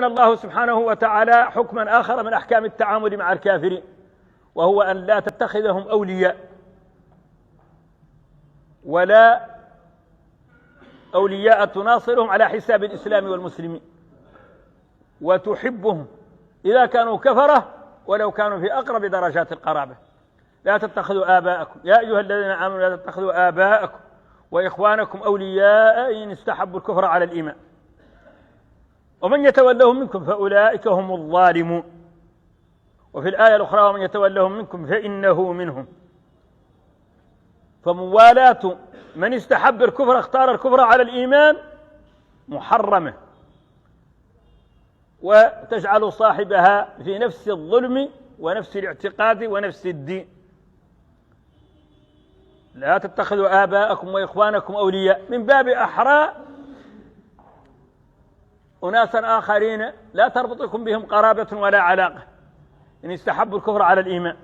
الله سبحانه وتعالى حكما آخر من أحكام التعامل مع الكافرين، وهو أن لا تتخذهم أولياء ولا أولياء تناصرهم على حساب الإسلام والمسلمين، وتحبهم إذا كانوا كفرة ولو كانوا في أقرب درجات القرابة. لا تتخذوا آباءكم يا أيها الذين آمنوا لا تتخذوا آباءكم وإخوانكم أولياء إن استحبوا الكفر على الإيمان ومن يتولهم منكم فأولئك هم الظالمون. وفي الآية الأخرى ومن يتولهم منكم فإنه منهم. فموالاة من استحب الكفر اختار الكفر على الإيمان محرمة، وتجعل صاحبها في نفس الظلم ونفس الاعتقاد ونفس الدين. لا تتخذوا آباءكم وإخوانكم أولياء، من باب أحرى أناسا آخرين لا تربطكم بهم قرابة ولا علاقة إن استحبوا الكفر على الإيمان.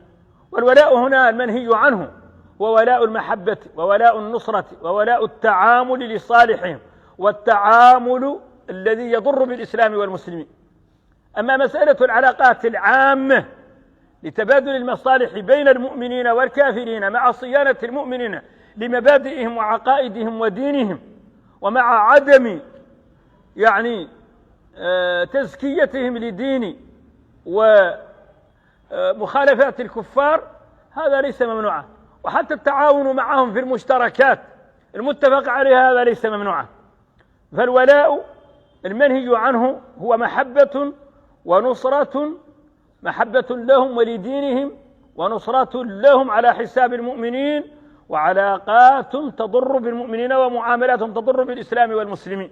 والولاء هنا المنهي عنه هو ولاء المحبة وولاء النصرة وولاء التعامل لصالحهم والتعامل الذي يضر بالإسلام والمسلمين. أما مسألة العلاقات العامة لتبادل المصالح بين المؤمنين والكافرين مع صيانة المؤمنين لمبادئهم وعقائدهم ودينهم، ومع عدم تزكيتهم لدين ومخالفات الكفار، هذا ليس ممنوعا. وحتى التعاون معهم في المشتركات المتفق عليها هذا ليس ممنوعا. فالولاء المنهي عنه هو محبة ونصرة، محبة لهم ولدينهم ونصرة لهم على حساب المؤمنين، وعلاقات تضر بالمؤمنين ومعاملات تضر بالإسلام والمسلمين.